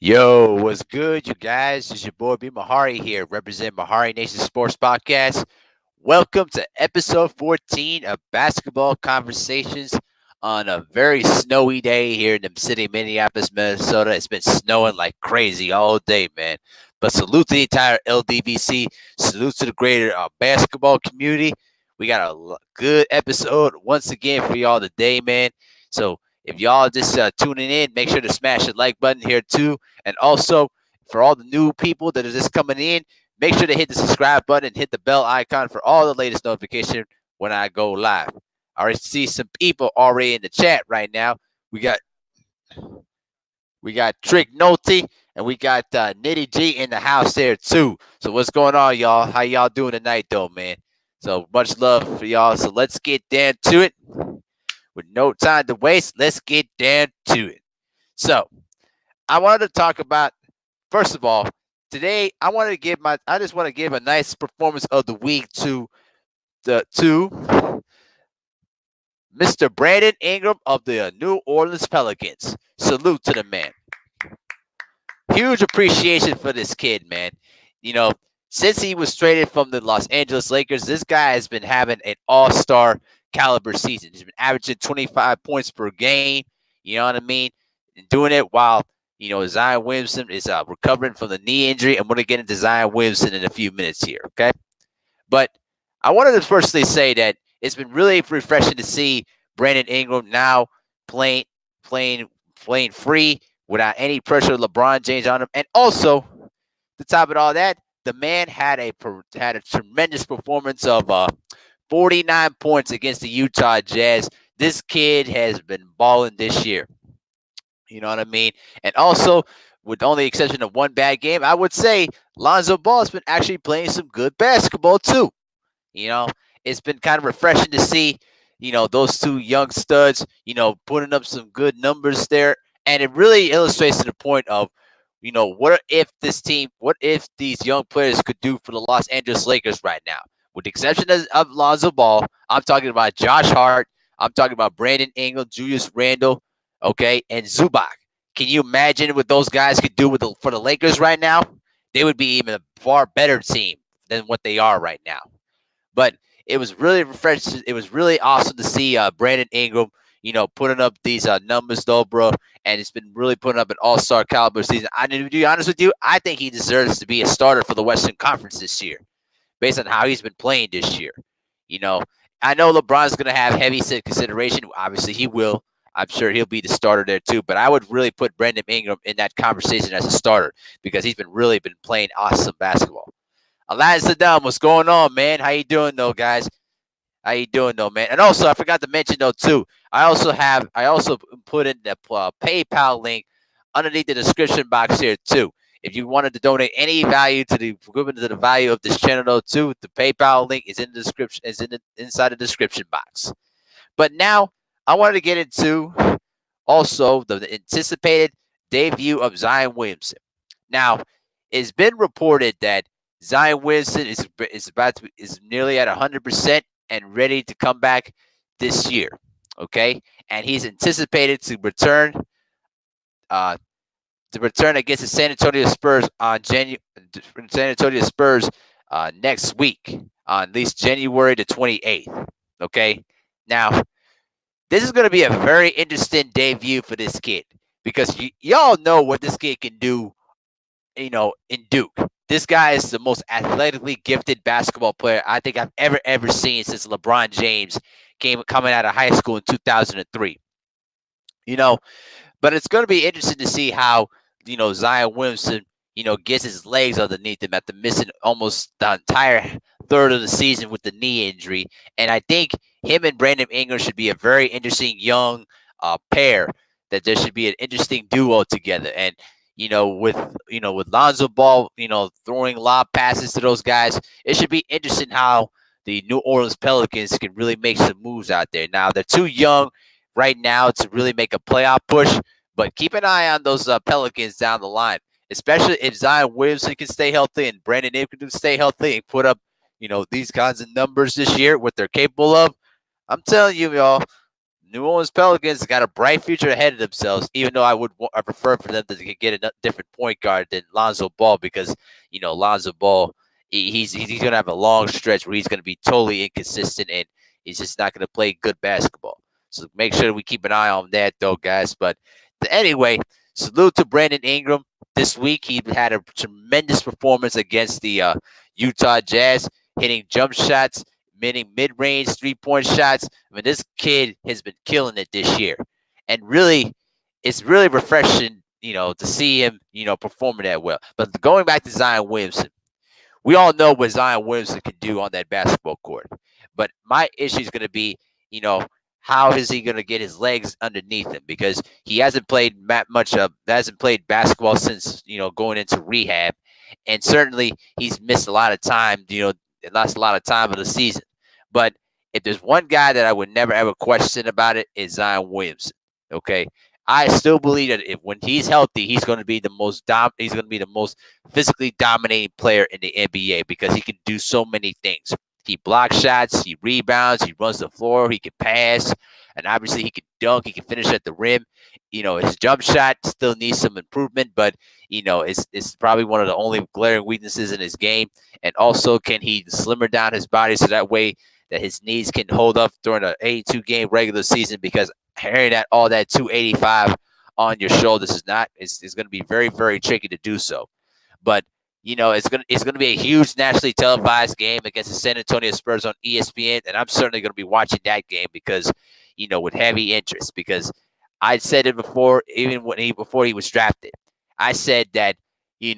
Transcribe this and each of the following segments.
Yo, what's good, you guys? It's your boy B Mahari here, representing MehariNation Sports Podcast. Welcome to episode 14 of Basketball Conversations on a very snowy day here in the city of Minneapolis, Minnesota. It's been snowing like crazy all day, man. But salute to the entire LDVC. Salute to the greater basketball community. We got a good episode once again for y'all today, man. So if y'all just tuning in, make sure to smash the like button here too. And also, for all the new people that are just coming in, make sure to hit the subscribe button and hit the bell icon for all the latest notification when I go live. I already see some people already in the chat right now. We got Trick Nolte and we got Nitty G in the house there too. So what's going on, y'all? How y'all doing tonight, though, man? So much love for y'all. So let's get down to it. With no time to waste, let's get down to it. So I wanted to talk about, first of all, today I just want to give a nice performance of the week to Mr. Brandon Ingram of the New Orleans Pelicans. Salute to the man. Huge appreciation for this kid, man. You know, since he was traded from the Los Angeles Lakers, this guy has been having an all-star caliber season. He's been averaging 25 points per game. You know what I mean? And doing it while, Zion Williamson is recovering from the knee injury. I'm going to get into Zion Williamson in a few minutes here, okay? But I wanted to firstly say that it's been really refreshing to see Brandon Ingram now playing free without any pressure of LeBron James on him. And also, to top it all that, the man had a tremendous performance of 49 points against the Utah Jazz. This kid has been balling this year. You know what I mean? And also, with only exception of one bad game, I would say Lonzo Ball has been actually playing some good basketball too. It's been kind of refreshing to see, those two young studs, putting up some good numbers there. And it really illustrates to the point of, what if these young players could do for the Los Angeles Lakers right now? With the exception of Lonzo Ball, I'm talking about Josh Hart. I'm talking about Brandon Ingram, Julius Randle, okay, and Zubac. Can you imagine what those guys could do for the Lakers right now? They would be even a far better team than what they are right now. But it was really refreshing. It was really awesome to see Brandon Ingram, putting up these numbers, though, bro. And it's been really putting up an all-star caliber season. To be honest with you, I think he deserves to be a starter for the Western Conference this year, based on how he's been playing this year. I know LeBron's going to have heavy consideration. Obviously, he will. I'm sure he'll be the starter there too. But I would really put Brandon Ingram in that conversation as a starter because he's really been playing awesome basketball. Elias Saddam, what's going on, man? How you doing, though, guys? How you doing, though, man? And also, I forgot to mention, though, too, I also put in the PayPal link underneath the description box here, too. If you wanted to donate any value to the value of this channel, though, too, the PayPal link is in the description, inside the description box. But now, I wanted to get into also the anticipated debut of Zion Williamson. Now, it's been reported that Zion Williamson is nearly at 100% and ready to come back this year. Okay, and he's anticipated to return against the San Antonio Spurs next week on at least January the 28th. Okay, now this is going to be a very interesting debut for this kid because y'all know what this kid can do. In Duke. This guy is the most athletically gifted basketball player I think I've ever seen since LeBron James coming out of high school in 2003. But it's going to be interesting to see how, Zion Williamson, gets his legs underneath him after missing almost the entire third of the season with the knee injury. And I think him and Brandon Ingram should be a very interesting young pair, that there should be an interesting duo together. And with Lonzo Ball, throwing lob passes to those guys, it should be interesting how the New Orleans Pelicans can really make some moves out there. Now, they're too young right now to really make a playoff push, but keep an eye on those Pelicans down the line, especially if Zion Williamson can stay healthy and Brandon Ingram can stay healthy and put up, these kinds of numbers this year, what they're capable of. I'm telling you, y'all, New Orleans Pelicans got a bright future ahead of themselves, even though I prefer for them to get a different point guard than Lonzo Ball because, Lonzo Ball, he's going to have a long stretch where he's going to be totally inconsistent and he's just not going to play good basketball. So make sure we keep an eye on that, though, guys. But anyway, salute to Brandon Ingram. This week, he had a tremendous performance against the Utah Jazz, hitting jump shots, meaning mid-range three-point shots. I mean, this kid has been killing it this year. And really, it's really refreshing, to see him, performing that well. But going back to Zion Williamson, we all know what Zion Williamson can do on that basketball court. But my issue is going to be, how is he going to get his legs underneath him? Because he hasn't played hasn't played basketball since, going into rehab. And certainly he's missed a lot of time, lost a lot of time of the season. But if there's one guy that I would never ever question about it, is Zion Williamson. Okay. I still believe that when he's healthy, he's going to be the most physically dominating player in the NBA because he can do so many things. He blocks shots, he rebounds, he runs the floor, he can pass, and obviously he can dunk, he can finish at the rim. His jump shot still needs some improvement, but it's probably one of the only glaring weaknesses in his game. And also, can he slimmer down his body so that way that his knees can hold up during an 82-game regular season? Because carrying all that 285 on your shoulders is going to be very, very tricky to do so. But it's gonna be a huge nationally televised game against the San Antonio Spurs on ESPN, and I'm certainly going to be watching that game because with heavy interest. Because I said it before, even before he was drafted, I said that he's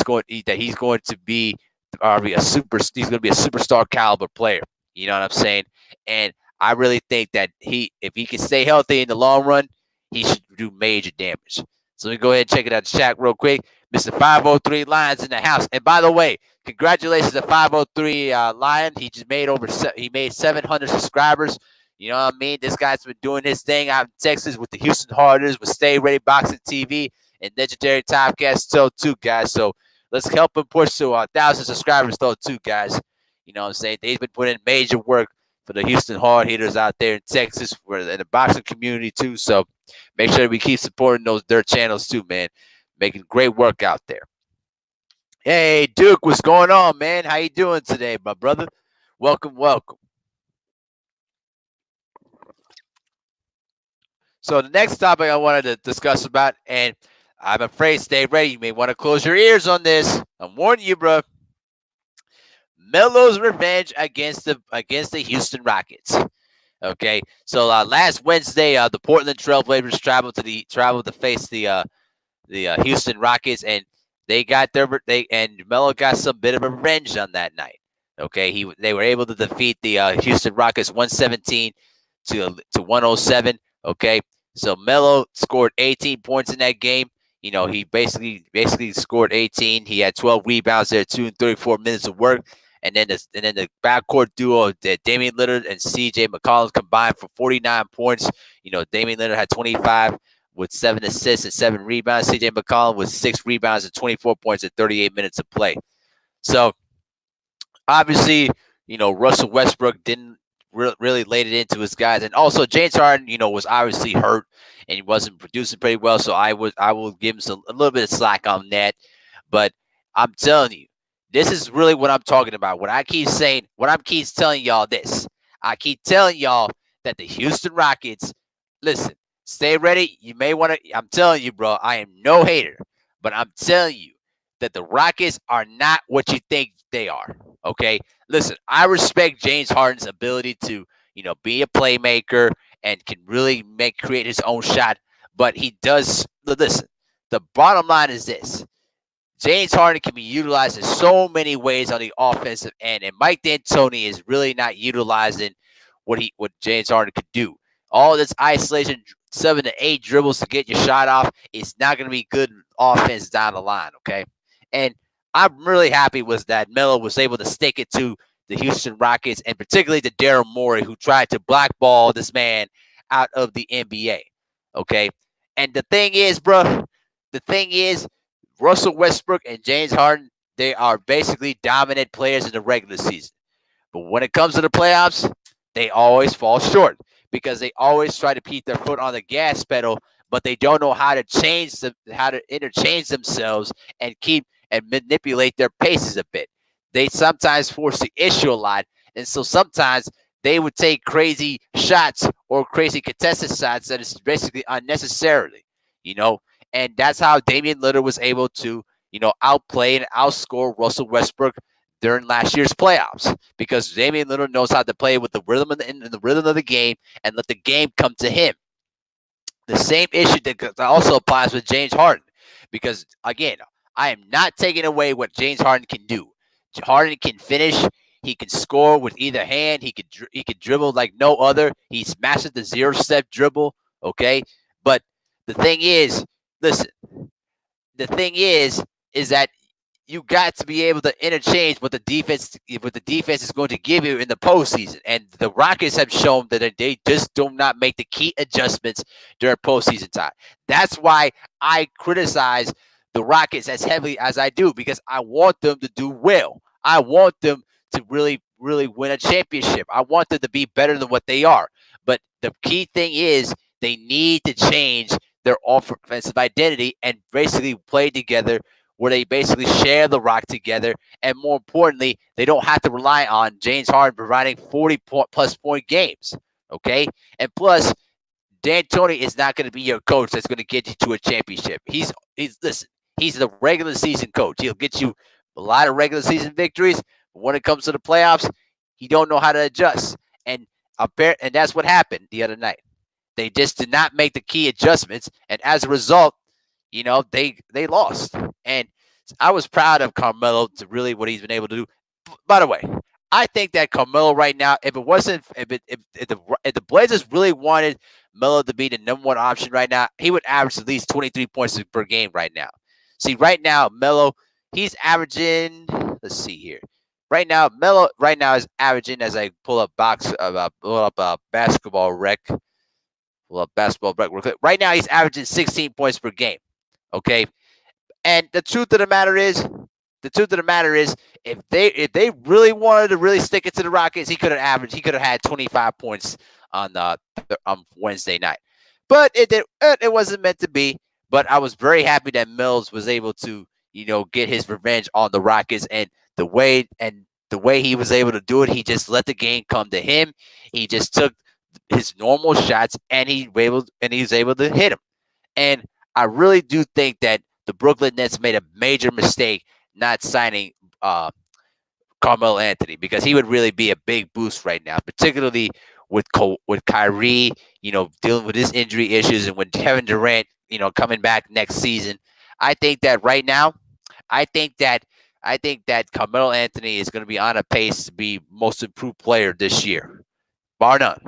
going to be he's going to be a superstar caliber player. You know what I'm saying? And I really think that if he can stay healthy in the long run, he should do major damage. So let me go ahead and check it out the chat real quick. Mr. 503 Lions in the house. And by the way, congratulations to 503 Lion. He just made he made 700 subscribers. You know what I mean? This guy's been doing his thing out in Texas with the Houston Harders, with Stay Ready Boxing TV, and Legendary Timecast though too, guys. So let's help him push to 1,000 subscribers though too, guys. You know what I'm saying? They've been putting in major work for the Houston hard hitters out there in Texas, for the boxing community too. So make sure we keep supporting their channels too, man. Making great work out there. Hey, Duke, what's going on, man? How you doing today, my brother? Welcome, welcome. So the next topic I wanted to discuss about, and I'm afraid, stay ready. You may want to close your ears on this. I'm warning you, bro. Melo's revenge against the Houston Rockets. Okay, so last Wednesday, the Portland Trailblazers traveled to face the Houston Rockets, and and Melo got some bit of a revenge on that night. Okay, they were able to defeat the Houston Rockets 117 to 107. Okay, so Melo scored 18 points in that game. He basically scored 18. He had 12 rebounds there, 2 and 34 minutes of work. And then the backcourt duo, Damian Lillard and CJ McCollum, combined for 49 points. Damian Lillard had 25 with 7 assists and 7 rebounds. CJ McCollum with 6 rebounds and 24 points in 38 minutes of play. So obviously, Russell Westbrook didn't really laid it into his guys, and also James Harden, was obviously hurt and he wasn't producing pretty well. So I will give him a little bit of slack on that. But I'm telling you, this is really what I'm talking about. What I keep telling y'all this. I keep telling y'all that the Houston Rockets, listen, stay ready. You may want to, I'm telling you, bro, I am no hater, but I'm telling you that the Rockets are not what you think they are. Okay? Listen, I respect James Harden's ability to, be a playmaker and can really create his own shot, but he does, listen, the bottom line is this. James Harden can be utilized in so many ways on the offensive end, and Mike D'Antoni is really not utilizing what James Harden could do. All this isolation, 7 to 8 dribbles to get your shot off, is not going to be good offense down the line, okay? And I'm really happy with that Melo was able to stick it to the Houston Rockets, and particularly to Daryl Morey, who tried to blackball this man out of the NBA, okay? And the thing is, Russell Westbrook and James Harden, they are basically dominant players in the regular season. But when it comes to the playoffs, they always fall short because they always try to keep their foot on the gas pedal, but they don't know how to how to interchange themselves and manipulate their paces a bit. They sometimes force the issue a lot, and so sometimes they would take crazy shots or crazy contested shots that is basically unnecessarily, you know. And that's how Damian Lillard was able to, outplay and outscore Russell Westbrook during last year's playoffs, because Damian Lillard knows how to play with the rhythm the rhythm of the game and let the game come to him. The same issue that also applies with James Harden, because again, I am not taking away what James Harden can do. Harden can finish. He can score with either hand. He could dribble like no other. He's mastered the 0-step dribble. Okay, but the thing is, listen. The thing is that you got to be able to interchange what the defense is going to give you in the postseason. And the Rockets have shown that they just do not make the key adjustments during postseason time. That's why I criticize the Rockets as heavily as I do, because I want them to do well. I want them to really, really win a championship. I want them to be better than what they are. But the key thing is they need to change their offensive identity and basically play together, where they basically share the rock together. And more importantly, they don't have to rely on James Harden providing 40-plus point games. Okay? And plus, D'Antoni is not going to be your coach that's going to get you to a championship. He's the regular season coach. He'll get you a lot of regular season victories, but when it comes to the playoffs, he don't know how to adjust. And that's what happened the other night. They just did not make the key adjustments, and as a result, they lost. And I was proud of Carmelo to really what he's been able to do. By the way, I think that Carmelo right now, if the Blazers really wanted Melo to be the number one option right now, he would average at least 23 points per game right now. See, right now, Melo, he's averaging. Let's see here. Right now, Melo is averaging, as I pull up basketball rec. Right now, he's averaging 16 points per game. Okay, and the truth of the matter is, if they really wanted to really stick it to the Rockets, he could have had 25 points on Wednesday night. But it wasn't meant to be. But I was very happy that Mills was able to, get his revenge on the Rockets, and the way he was able to do it, he just let the game come to him. He just took his normal shots, and he was able to hit them. And I really do think that the Brooklyn Nets made a major mistake not signing Carmelo Anthony, because he would really be a big boost right now, particularly with Kyrie, dealing with his injury issues, and with Kevin Durant, coming back next season. I think that right now, I think that Carmelo Anthony is going to be on a pace to be most improved player this year, bar none.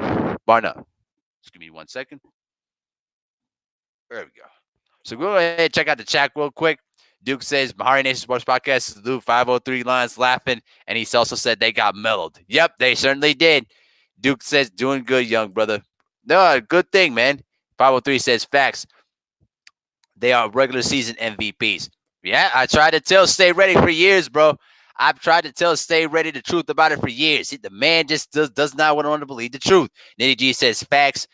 Just give me 1 second. There we go. So go ahead and check out the chat real quick. Duke says, MehariNation Sports Podcast, salute 503 lines laughing. And he also said they got mellowed. Yep, they certainly did. Duke says, doing good, young brother. No, good thing, man. 503 says, facts. They are regular season MVPs. Yeah, I tried to tell Stay Ready for years, bro. I've tried to tell Stay Ready the truth about it for years. The man just does not want to believe the truth. Nitty G says, facts.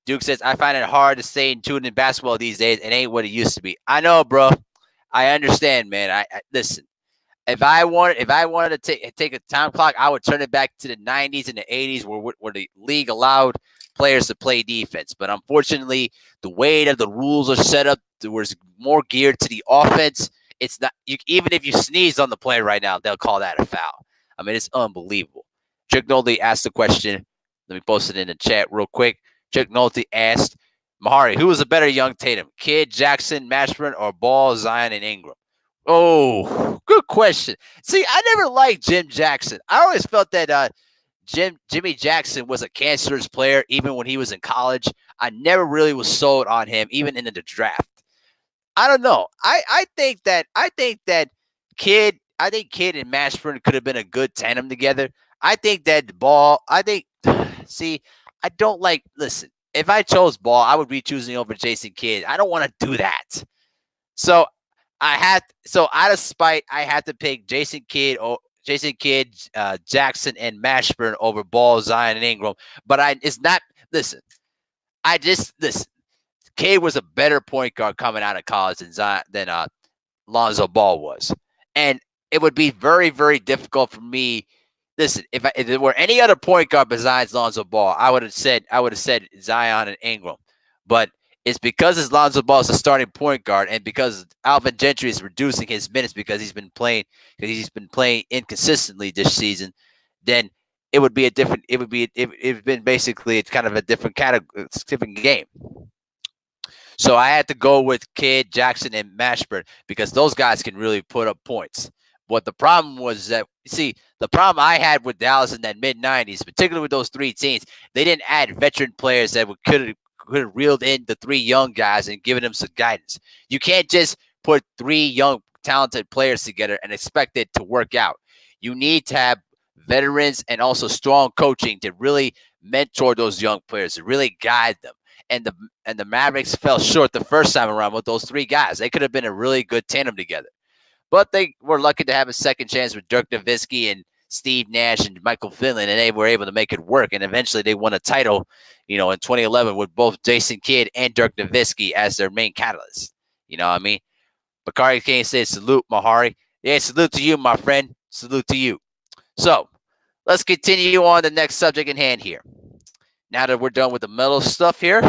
Duke says, I find it hard to stay in tune in basketball these days. It ain't what it used to be. I know, bro. I understand, man. I listen. If I wanted to take a time clock, I would turn it back to the 90s and the 80s where the league allowed players to play defense. But unfortunately, the way that the rules are set up, was more geared to the offense. It's not even if you sneeze on the player right now, they'll call that a foul. I mean, it's unbelievable. Chick Nolte asked the question. Let me post it in the chat real quick. Chick Nolte asked, Mehari, who was a better young Tatum? Kidd, Jackson, Mashburn, or Ball, Zion, and Ingram? Oh, good question. See, I never liked Jim Jackson. I always felt that Jimmy Jackson was a cancerous player, even when he was in college. I never really was sold on him, even in the draft. I don't know. I think that Kidd and Mashburn could have been a good tandem together. I think that Ball. See, I don't like. Listen, if I chose Ball, I would be choosing over Jason Kidd. I don't want to do that. So out of spite, I had to pick Jason Kidd, Jackson, and Mashburn over Ball, Zion, and Ingram. But it's not listen. Listen. Cade was a better point guard coming out of college than Lonzo Ball was, and it would be very, very difficult for me. Listen, if there were any other point guard besides Lonzo Ball, I would have said Zion and Ingram, but it's because it's Lonzo Ball is the starting point guard, and because Alvin Gentry is reducing his minutes because he's been playing inconsistently this season. Then it would be a different. It's been basically it's kind of a different category, different game. So I had to go with Kidd, Jackson, and Mashburn because those guys can really put up points. What the problem was that, the problem I had with Dallas in that mid-'90s, particularly with those three teams, they didn't add veteran players that could have reeled in the three young guys and given them some guidance. You can't just put three young, talented players together and expect it to work out. You need to have veterans and also strong coaching to really mentor those young players, to really guide them. And the Mavericks fell short the first time around with those three guys. They could have been a really good tandem together. But they were lucky to have a second chance with Dirk Nowitzki and Steve Nash and Michael Finley, and they were able to make it work. And eventually they won a title, in 2011 with both Jason Kidd and Dirk Nowitzki as their main catalysts. You know what I mean? Bakari Kane says, salute, Mehari. Yeah, salute to you, my friend. Salute to you. So let's continue on the next subject in hand here. Now that we're done with the metal stuff here,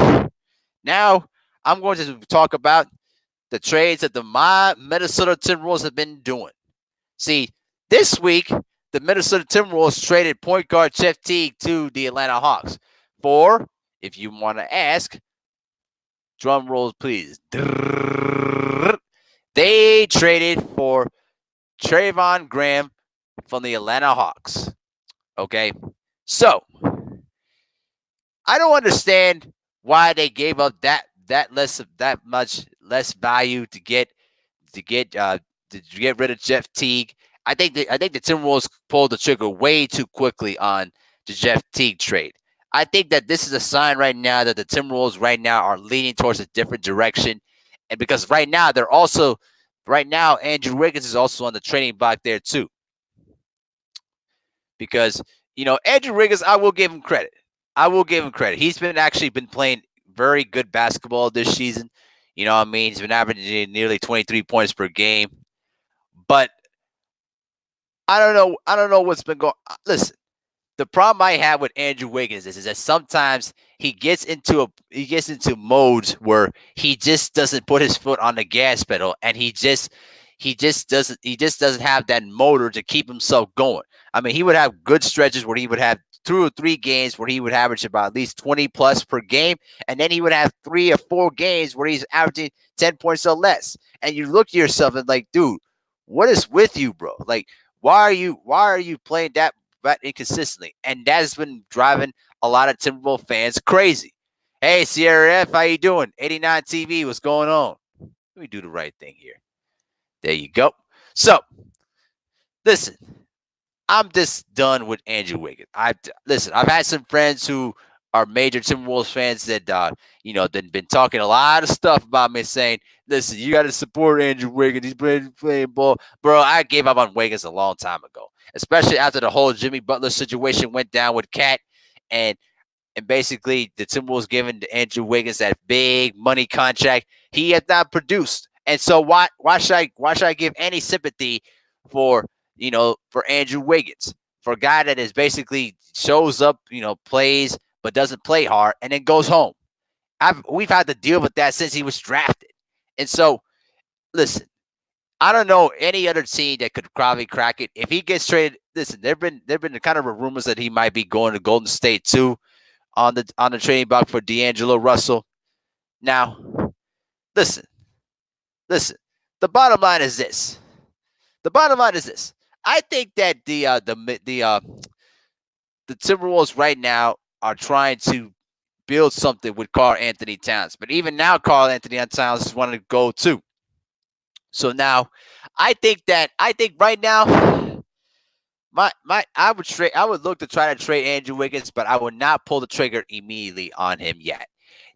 now I'm going to talk about the trades that the Minnesota Timberwolves have been doing. See, this week, the Minnesota Timberwolves traded point guard Jeff Teague to the Atlanta Hawks for, if you want to ask, drum rolls, please. They traded for Trayvon Graham from the Atlanta Hawks. Okay, so I don't understand why they gave up that much less value to get rid of Jeff Teague. I think the Timberwolves pulled the trigger way too quickly on the Jeff Teague trade. I think that this is a sign right now that the Timberwolves right now are leaning towards a different direction, and because right now Andrew Wiggins is also on the trading block there too. Because Andrew Wiggins, I will give him credit. He's been playing very good basketball this season. You know what I mean? He's been averaging nearly 23 points per game. But I don't know what's been going on. Listen, the problem I have with Andrew Wiggins is that sometimes he gets into modes where he just doesn't put his foot on the gas pedal, and he just doesn't have that motor to keep himself going. I mean, he would have good stretches where he would have 2 or 3 games where he would average about at least 20 plus per game, and then he would have 3 or 4 games where he's averaging 10 points or less. And you look to yourself and like, dude, what is with you, bro? Like, why are you playing that inconsistently? And that's been driving a lot of Timberwolves fans crazy. Hey, Sierra F, how you doing? 89 TV, what's going on? Let me do the right thing here. There you go. So, listen, I'm just done with Andrew Wiggins. I've had some friends who are major Timberwolves fans that that been talking a lot of stuff about me, saying, "Listen, you got to support Andrew Wiggins. He's playing ball, bro." I gave up on Wiggins a long time ago, especially after the whole Jimmy Butler situation went down with Cat, and basically the Timberwolves giving Andrew Wiggins that big money contract. He has not produced. And so why should I give any sympathy for Andrew Wiggins, for a guy that is basically shows up, plays but doesn't play hard and then goes home? We've had to deal with that since he was drafted. And so, listen, I don't know any other team that could probably crack it if he gets traded. Listen, there've been kind of rumors that he might be going to Golden State too on the trading block for D'Angelo Russell. Now, listen. The bottom line is this. I think that the Timberwolves right now are trying to build something with Karl-Anthony Towns, but even now Karl-Anthony Towns is wanting to go too. So now, I think right now, I would look to try to trade Andrew Wiggins, but I would not pull the trigger immediately on him yet.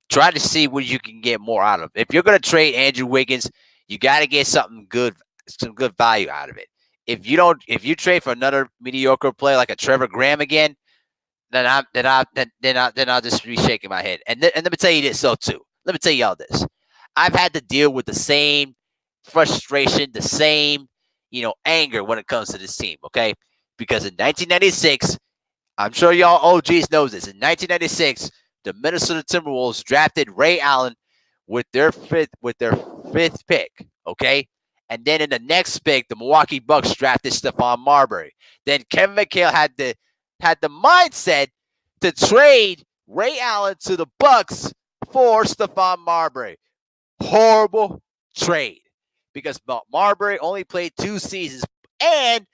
Try to see what you can get more out of. If you're going to trade Andrew Wiggins, you got to get some good value out of it. If you trade for another mediocre player like a Trevor Graham again, then I'll just be shaking my head. And let me tell you this though too. Let me tell y'all this. I've had to deal with the same frustration, the same, anger when it comes to this team. Okay, because in 1996, I'm sure y'all OGs knows this. In 1996, the Minnesota Timberwolves drafted Ray Allen with their fifth pick. Okay. And then in the next pick, the Milwaukee Bucks drafted Stephon Marbury. Then Kevin McHale had the mindset to trade Ray Allen to the Bucks for Stephon Marbury. Horrible trade because Marbury only played 2 seasons. And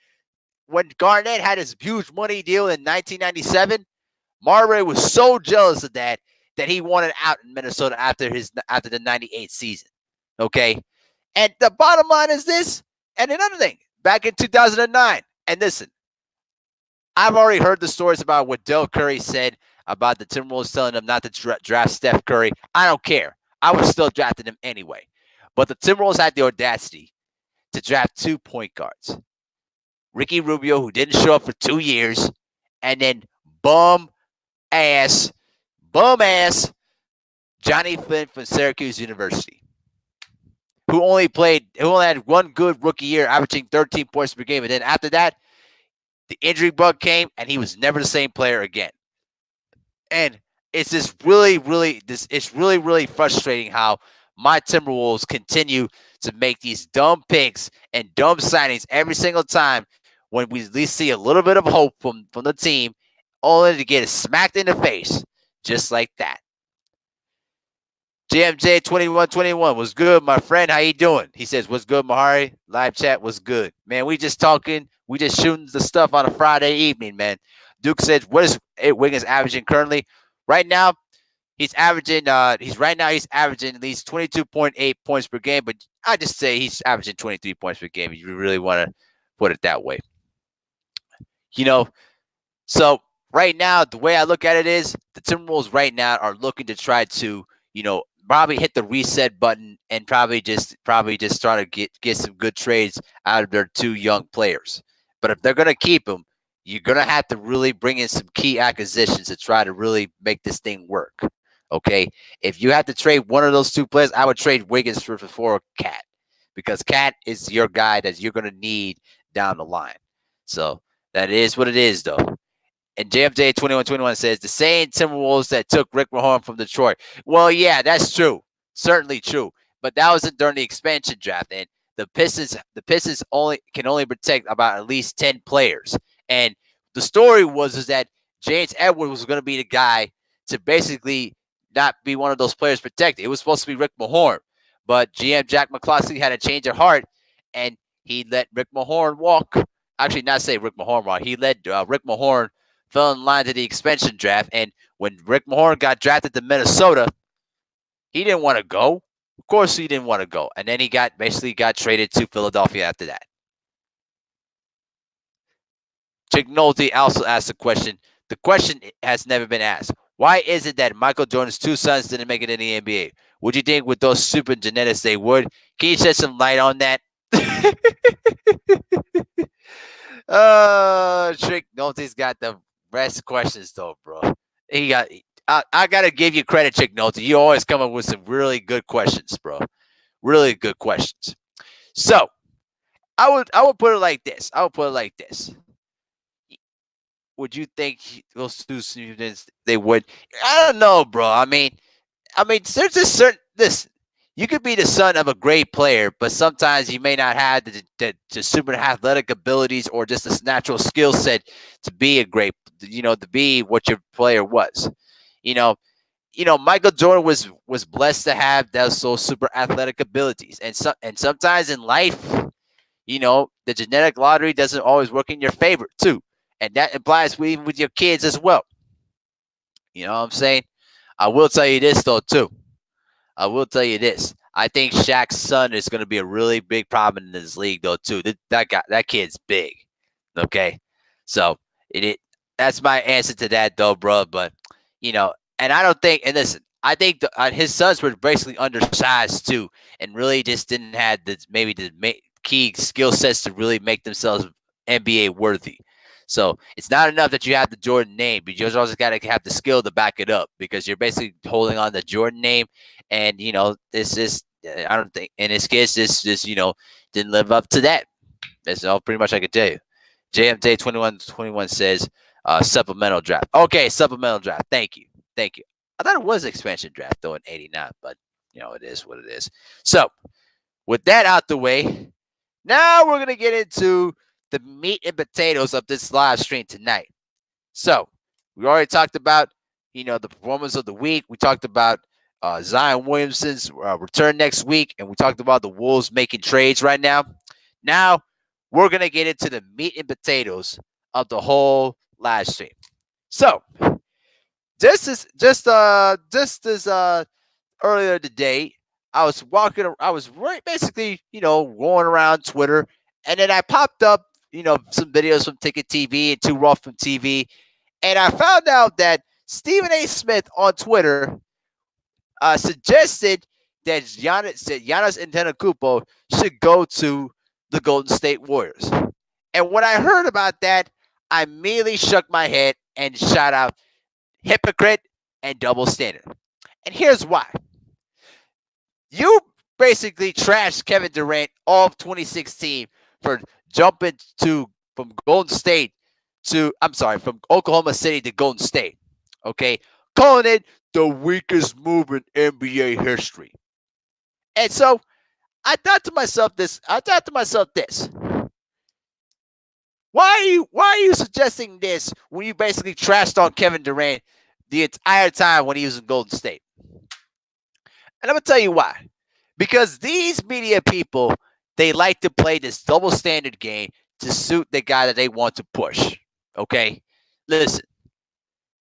when Garnett had his huge money deal in 1997, Marbury was so jealous of that he wanted out in Minnesota after the 98 season. Okay. And the bottom line is this. And another thing, back in 2009, and listen, I've already heard the stories about what Del Curry said about the Timberwolves telling them not to draft Steph Curry. I don't care. I was still drafting him anyway. But the Timberwolves had the audacity to draft 2 point guards. Ricky Rubio, who didn't show up for 2 years, and then bum ass Johnny Flynn from Syracuse University, who only had 1 good rookie year, averaging 13 points per game. And then after that, the injury bug came, and he was never the same player again. And it's just really frustrating how my Timberwolves continue to make these dumb picks and dumb signings every single time when we at least see a little bit of hope from the team, only to get it smacked in the face just like that. JMJ2121 was good, my friend. How you doing? He says, what's good, Mehari? Live chat was good. Man, we just talking. We just shooting the stuff on a Friday evening, man. Duke said, what is Wiggins averaging currently? Right now, he's averaging at least 22.8 points per game, but I just say he's averaging 23 points per game if you really want to put it that way. So right now, the way I look at it is the Timberwolves right now are looking to try to, probably hit the reset button and probably just try to get some good trades out of their 2 young players. But if they're going to keep them, you're going to have to really bring in some key acquisitions to try to really make this thing work. Okay? If you have to trade one of those 2 players, I would trade Wiggins for Cat, because Cat is your guy that you're going to need down the line. So that is what it is, though. And JFJ2121 says, the same Timberwolves that took Rick Mahorn from Detroit. Well, yeah, that's true. Certainly true. But that was during the expansion draft. And the Pistons can only protect about at least 10 players. And the story was that James Edwards was going to be the guy to basically not be one of those players protected. It was supposed to be Rick Mahorn. But GM Jack McCloskey had a change of heart, and he let Rick Mahorn walk. Actually, not say Rick Mahorn walk. He let Rick Mahorn fell in line to the expansion draft. And when Rick Mahorn got drafted to Minnesota, he didn't want to go. Of course he didn't want to go. And then he got traded to Philadelphia after that. Chick Nolte also asked a question. The question has never been asked. Why is it that Michael Jordan's 2 sons didn't make it in the NBA? Would you think with those super genetics they would? Can you shed some light on that? Trick Nolte's got the best questions though, bro. I gotta give you credit, Chick Nolte. You always come up with some really good questions, bro. Really good questions. So I would put it like this. Would you think those 2 students they would? I don't know, bro. I mean, there's a certain listen. You could be the son of a great player, but sometimes you may not have the super athletic abilities or just this natural skill set to be a great, to be what your player was. Michael Jordan was blessed to have those super athletic abilities, and sometimes in life, the genetic lottery doesn't always work in your favor too, and that applies even with your kids as well. You know what I'm saying? I will tell you this though too. I think Shaq's son is going to be a really big problem in this league, though, too. That kid's big. Okay, so that's my answer to that, though, bro. But and I don't think. And listen, I think his sons were basically undersized too, and really just didn't have the key skill sets to really make themselves NBA worthy. So it's not enough that you have the Jordan name, but you also got to have the skill to back it up because you're basically holding on the Jordan name. And, this is, I don't think, in his case, this didn't live up to that. That's all pretty much I could tell you. JMJ2121 says supplemental draft. Okay, supplemental draft. Thank you. I thought it was expansion draft, though, in 89, but, it is what it is. So, with that out the way, now we're going to get into the meat and potatoes of this live stream tonight. So, we already talked about, the performance of the week. We talked about Zion Williamson's return next week, and we talked about the Wolves making trades right now. Now, we're going to get into the meat and potatoes of the whole live stream. So, just as earlier today, I was basically, going around Twitter, and then I popped up, some videos from Ticket TV and Too Raw from TV, and I found out that Stephen A. Smith on Twitter suggested that Giannis Antetokounmpo should go to the Golden State Warriors. And when I heard about that, I immediately shook my head and shout out, hypocrite and double standard. And here's why. You basically trashed Kevin Durant all of 2016 for jumping from Oklahoma City to Golden State. Okay? Calling it the weakest move in NBA history. And so I thought to myself this. Why are you suggesting this when you basically trashed on Kevin Durant the entire time when he was in Golden State? And I'm going to tell you why. Because these media people, they like to play this double standard game to suit the guy that they want to push. Okay? Listen.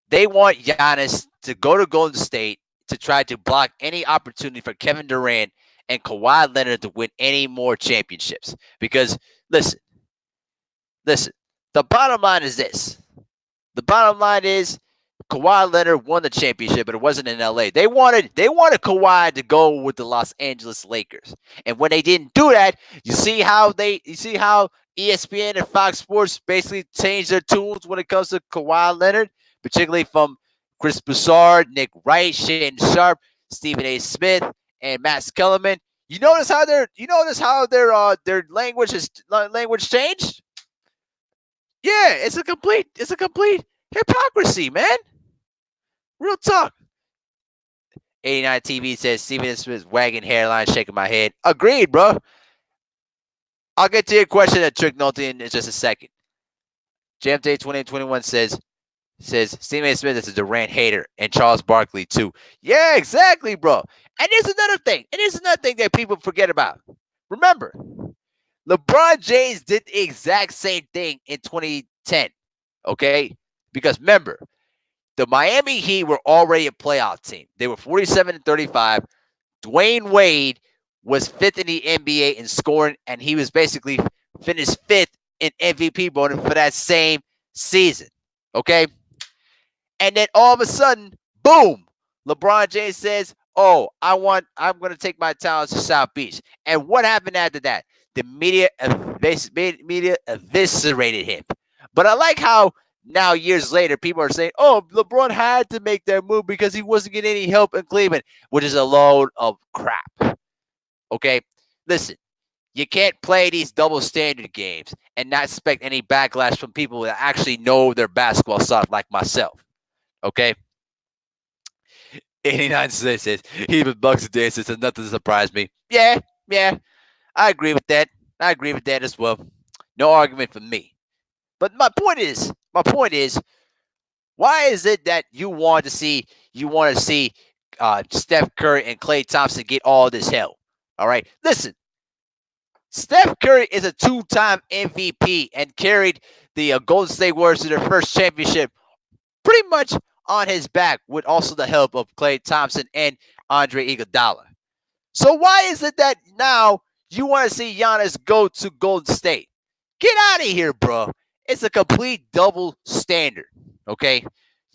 They want Giannis to go to Golden State to try to block any opportunity for Kevin Durant and Kawhi Leonard to win any more championships. Because, listen. The bottom line is this. The bottom line is Kawhi Leonard won the championship, but it wasn't in LA. They wanted Kawhi to go with the Los Angeles Lakers. And when they didn't do that, you see how ESPN and Fox Sports basically changed their tunes when it comes to Kawhi Leonard, particularly from Chris Broussard, Nick Wright, Shannon Sharp, Stephen A. Smith, and Matt Kellerman. You notice how their language changed? Yeah, it's a complete hypocrisy, man. Real talk. 89 TV says Stephen Smith's wagging hairline, shaking my head. Agreed, bro. I'll get to your question at Trick Nolte in just a second. JMJ 2021 says Stephen A. Smith is a Durant hater and Charles Barkley too. Yeah, exactly, bro. And here's another thing that people forget about. Remember, LeBron James did the exact same thing in 2010. Okay? Because remember, the Miami Heat were already a playoff team. They were 47-35. Dwayne Wade was fifth in the NBA in scoring, and he was basically finished fifth in MVP voting for that same season. Okay? And then all of a sudden, boom, LeBron James says, I'm going to take my talents to South Beach. And what happened after that? The media eviscerated him. But I like how now, years later, people are saying, LeBron had to make that move because he wasn't getting any help in Cleveland, which is a load of crap. Okay? Listen, you can't play these double standard games and not expect any backlash from people that actually know their basketball stuff like myself. Okay? 89 says, he was Bucks and dances, so nothing surprised me. Yeah. I agree with that. As well. No argument for me. But my point is, why is it that you want to see Steph Curry and Klay Thompson get all this help? All right, listen. Steph Curry is a two-time MVP and carried the Golden State Warriors to their first championship pretty much on his back with also the help of Klay Thompson and Andre Iguodala. So why is it that now you want to see Giannis go to Golden State? Get out of here, bro. It's a complete double standard, okay?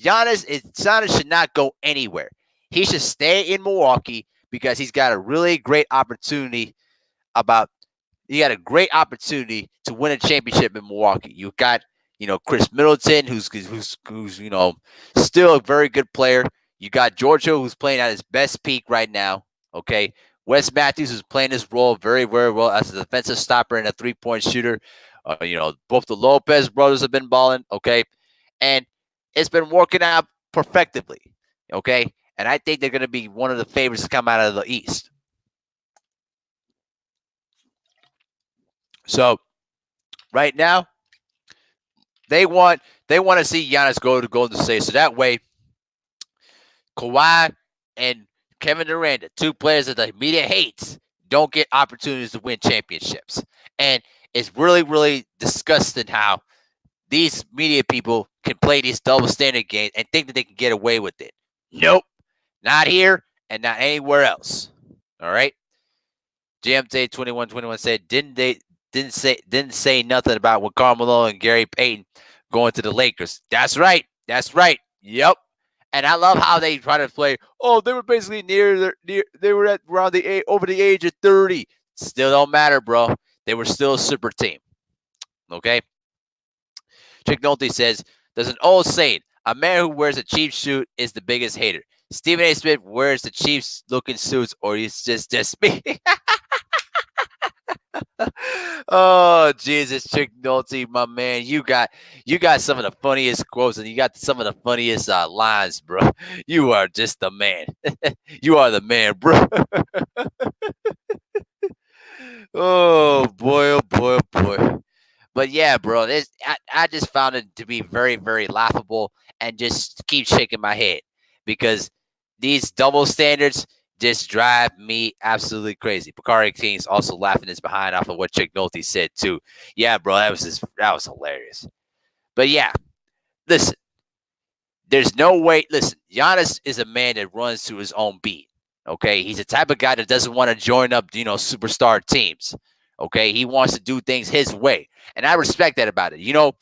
Giannis should not go anywhere. He should stay in Milwaukee because he's got a really great opportunity to win a championship in Milwaukee. You got Chris Middleton, who's still a very good player. You got Georgia, who's playing at his best peak right now. Okay, Wes Matthews is playing his role very, very well as a defensive stopper and a three-point shooter. Both the Lopez brothers have been balling. Okay, and it's been working out perfectively. Okay, and I think they're going to be one of the favorites to come out of the East. So right now, they want to see Giannis go to Golden State, so that way Kawhi and Kevin Durant, the two players that the media hates, don't get opportunities to win championships. And it's really, really disgusting how these media people can play these double standard games and think that they can get away with it. Nope, not here and not anywhere else. All right. GMT 2121 said, didn't say nothing about when Carmelo and Gary Payton going to the Lakers. That's right. Yep. And I love how they try to play. Oh, they were basically they were at around over the age of 30. Still don't matter, bro. They were still a super team. Okay. Chick Nolte says, there's an old saying, a man who wears a cheap suit is the biggest hater. Stephen A. Smith wears the cheap looking suits, or he's just me. Oh, Jesus, Chick Nolte, my man. You got some of the funniest quotes, and you got some of the funniest lines, bro. You are just the man. You are the man, bro. Oh, boy. But yeah, bro, I just found it to be very, very laughable and just keep shaking my head because these double standards just drive me absolutely crazy. Bakari King's also laughing his behind off of what Chick Nolte said too. Yeah, bro, that was hilarious. But yeah, listen, there's no way. Listen, Giannis is a man that runs to his own beat. Okay, he's the type of guy that doesn't want to join up, superstar teams. Okay, he wants to do things his way, and I respect that about it.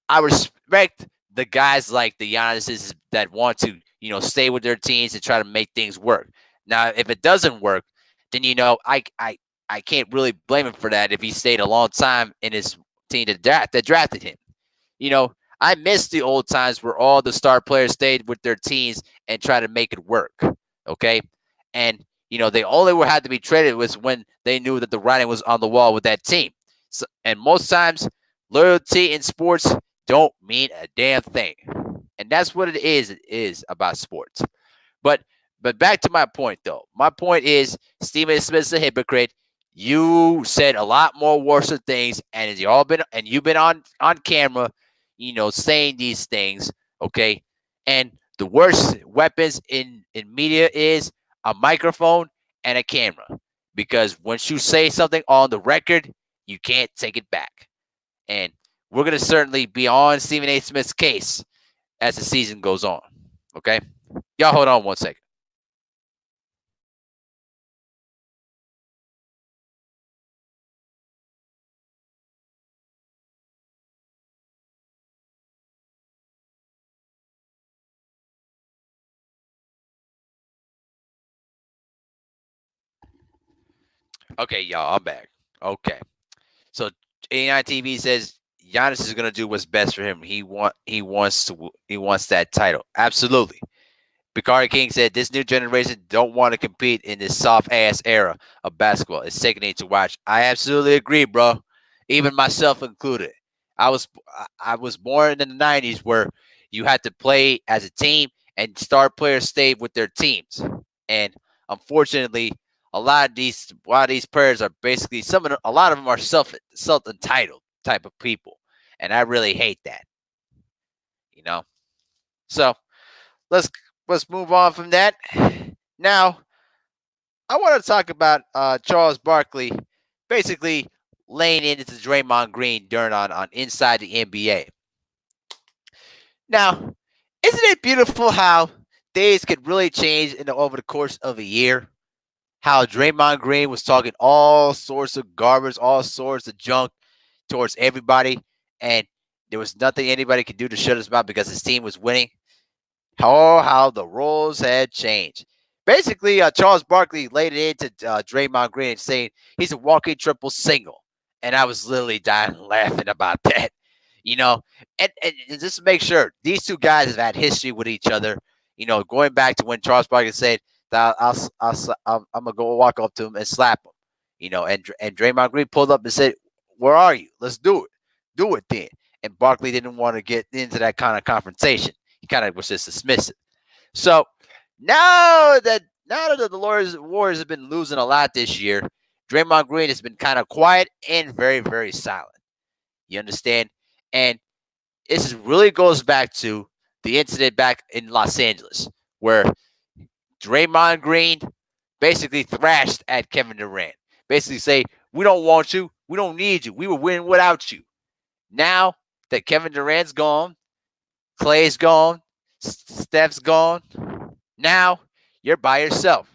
I respect the guys like the Giannis's that want to, stay with their teams and try to make things work. Now, if it doesn't work, then I can't really blame him for that if he stayed a long time in his team that drafted him. I miss the old times where all the star players stayed with their teams and tried to make it work. Okay, and they only had to be traded was when they knew that the writing was on the wall with that team. So, and most times, loyalty in sports don't mean a damn thing. And that's what it is about sports. But back to my point, though. My point is Stephen Smith's a hypocrite. You said a lot more worse things, and you've been on camera, saying these things, okay? And the worst weapons in media is a microphone and a camera. Because once you say something on the record, you can't take it back. And we're going to certainly be on Stephen A. Smith's case as the season goes on. Okay? Y'all hold on 1 second. Okay, y'all, I'm back. Okay. So 89 TV says Giannis is gonna do what's best for him. He wants that title. Absolutely. Bakari King said this new generation don't want to compete in this soft ass era of basketball. It's sickening to watch. I absolutely agree, bro. Even myself included. I was born in the 90s where you had to play as a team and star players stayed with their teams. And unfortunately, a lot of these players are basically a lot of them are self entitled type of people, and I really hate that. So let's move on from that. Now, I want to talk about Charles Barkley, basically laying into Draymond Green during on Inside the NBA. Now, isn't it beautiful how days could really change over the course of a year? How Draymond Green was talking all sorts of garbage, all sorts of junk towards everybody, and there was nothing anybody could do to shut his mouth because his team was winning. How the roles had changed. Basically, Charles Barkley laid it into Draymond Green saying he's a walking triple single. And I was literally dying laughing about that. And just to make sure, these two guys have had history with each other. Going back to when Charles Barkley said that I'm gonna go walk up to him and slap him. And Draymond Green pulled up and said, "Where are you? Let's do it then." And Barkley didn't want to get into that kind of confrontation. He kind of was just dismissive. So now that the Warriors have been losing a lot this year, Draymond Green has been kind of quiet and very, very silent. You understand? And this really goes back to the incident back in Los Angeles where Draymond Green basically thrashed at Kevin Durant. Basically say, we don't want you. We don't need you. We will win without you. Now that Kevin Durant's gone, Clay's gone, Steph's gone, now you're by yourself.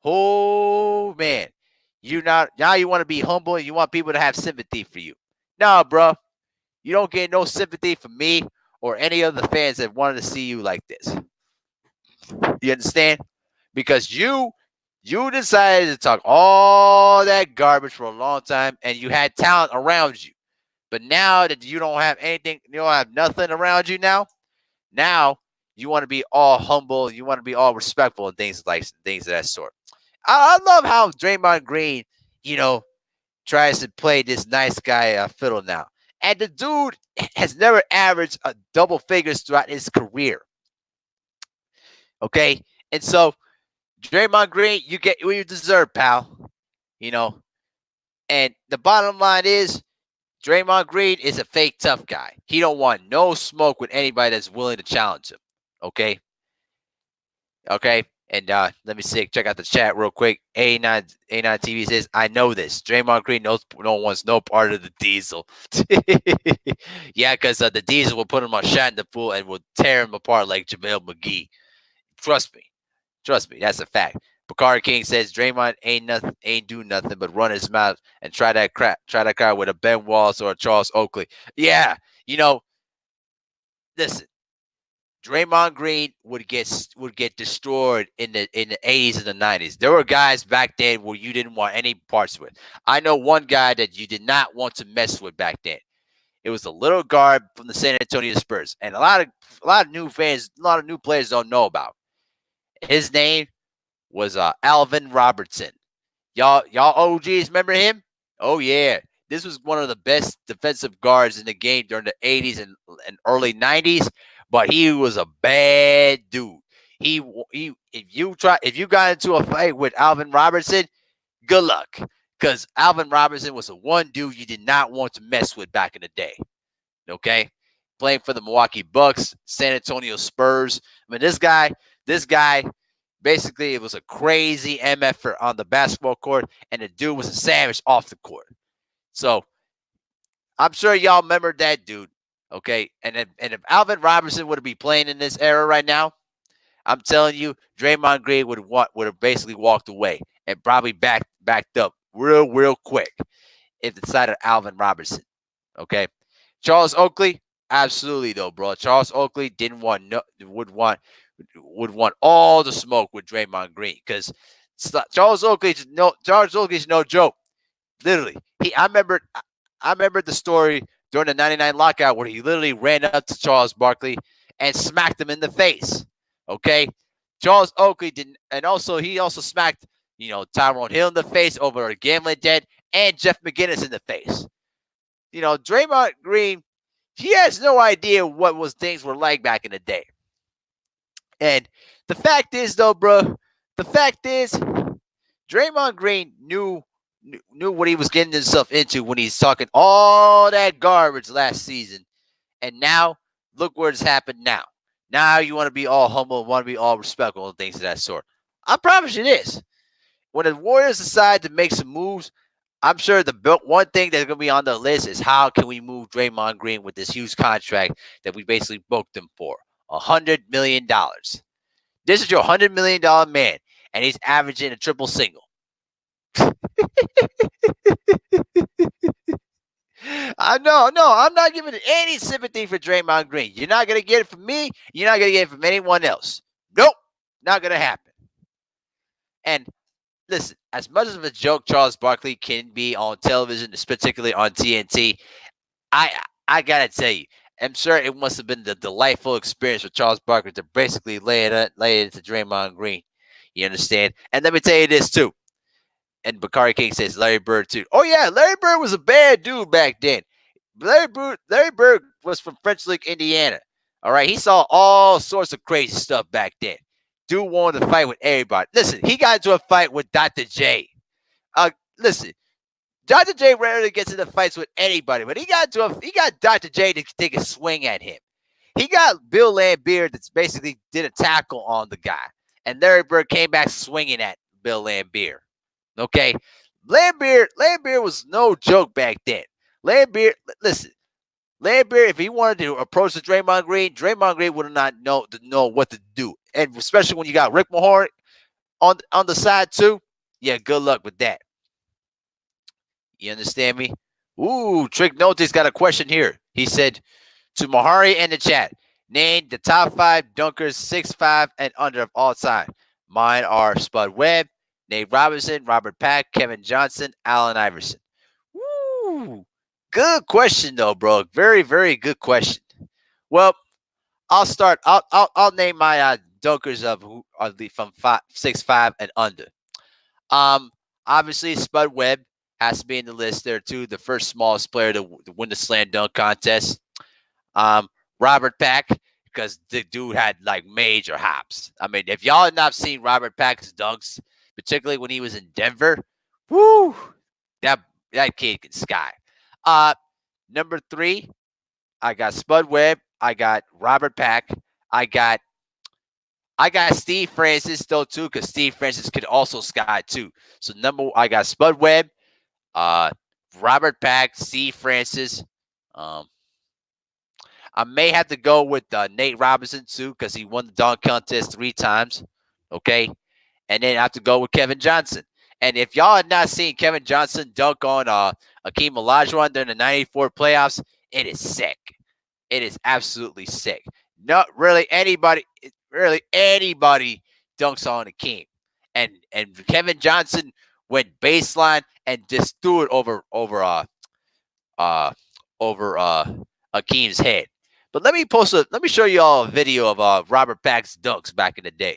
Oh, man. Now you want to be humble and you want people to have sympathy for you. No, bro. You don't get no sympathy from me or any other fans that wanted to see you like this. You understand? Because you decided to talk all that garbage for a long time and you had talent around you. But now that you don't have anything, you don't have nothing around you now you want to be all humble, you want to be all respectful and things of that sort. I love how Draymond Green, tries to play this nice guy fiddle now. And the dude has never averaged double figures throughout his career. Okay? And so, Draymond Green, you get what you deserve, pal. And the bottom line is, Draymond Green is a fake tough guy. He don't want no smoke with anybody that's willing to challenge him. Okay? Okay? And let me see, check out the chat real quick. A9 TV says, I know this. Draymond Green wants no part of the Diesel. Yeah, because the Diesel will put him on shot in the pool and will tear him apart like JaVale McGee. Trust me, that's a fact. Bakari King says Draymond ain't do nothing but run his mouth and try that crowd with a Ben Wallace or a Charles Oakley. Yeah, listen. Draymond Green would get destroyed in the 80s and the 90s. There were guys back then where you didn't want any parts with. I know one guy that you did not want to mess with back then. It was a little guard from the San Antonio Spurs, and a lot of new fans, a lot of new players don't know about. His name was Alvin Robertson. Y'all OGs remember him? Oh yeah. This was one of the best defensive guards in the game during the 80s and early 90s. But he was a bad dude. If you got into a fight with Alvin Robertson, good luck. Because Alvin Robertson was the one dude you did not want to mess with back in the day. Okay? Playing for the Milwaukee Bucks, San Antonio Spurs. I mean, this guy, basically, it was a crazy MF on the basketball court, and the dude was a savage off the court. So, I'm sure y'all remember that dude. Okay, and if Alvin Robertson would be playing in this era right now, I'm telling you, Draymond Green would have basically walked away and probably backed up real quick if the side of Alvin Robertson. Okay, Charles Oakley, absolutely though, bro. Charles Oakley would want all the smoke with Draymond Green because Charles Oakley's no joke. Literally, I remember the story during the 99 lockout where he literally ran up to Charles Barkley and smacked him in the face. Okay? Charles Oakley didn't, and he also smacked, Tyrone Hill in the face over a gambling debt and Jeff McGinnis in the face. Draymond Green, he has no idea what things were like back in the day. And the fact is, though, bro, Draymond Green knew what he was getting himself into when he's talking all that garbage last season. And now, look what's happened now. Now you want to be all humble, want to be all respectful and things of that sort. I promise you this. When the Warriors decide to make some moves, I'm sure the one thing that's going to be on the list is how can we move Draymond Green with this huge contract that we basically booked him for. $100 million. This is your $100 million man, and he's averaging a triple single. No, I'm not giving any sympathy for Draymond Green. You're not going to get it from me. You're not going to get it from anyone else. Nope, not going to happen. And listen, as much of a joke Charles Barkley can be on television, particularly on TNT, I I gotta tell you, I'm sure it must have been the delightful experience for Charles Barkley to basically lay it into Draymond Green. You understand? And let me tell you this too. And Bakari King says Larry Bird too. Oh yeah, Larry Bird was a bad dude back then. Larry Bird was from French Lick, Indiana. All right, he saw all sorts of crazy stuff back then. Dude wanted to fight with everybody. Listen, he got into a fight with Dr. J. Listen, Dr. J rarely gets into fights with anybody, but he got Dr. J to take a swing at him. He got Bill Laimbeer that's basically did a tackle on the guy, and Larry Bird came back swinging at Bill Laimbeer. Okay, Laimbeer was no joke back then. Listen, Laimbeer, if he wanted to approach the Draymond Green would not know what to do, and especially when you got Rick Mahorn on the side too. Yeah, good luck with that. You understand me? Ooh, Trick Notice got a question here. He said to Mehari in the chat, name the top 5 dunkers 6'5" and under of all time. Mine are Spud Webb, Nate Robinson, Robert Pack, Kevin Johnson, Allen Iverson. Woo! Good question though, bro. Very, very good question. Well, I'll start. I'll name my dunkers of who are the from 6'5" and under. Um, Obviously Spud Webb has to be in the list there too. The first smallest player to win the slam dunk contest. Um, Robert Pack, because the dude had like major hops. I mean, if y'all had not seen Robert Pack's dunks, particularly when he was in Denver, whoo, that kid can sky. Number 3, I got Spud Webb. I got Robert Pack. I got Steve Francis though too, because Steve Francis could also sky too. So I got Spud Webb, Robert Pack, Steve Francis. Um, I may have to go with Nate Robinson too, because he won the dunk contest 3 times. Okay, and then I have to go with Kevin Johnson. And if y'all had not seen Kevin Johnson dunk on Akeem Olajuwon during the '94 playoffs, it is sick. It is absolutely sick. Not really anybody dunks on Akeem. And Kevin Johnson went baseline and just threw it over Akeem's head. But let me show y'all a video of Robert Pack's dunks back in the day.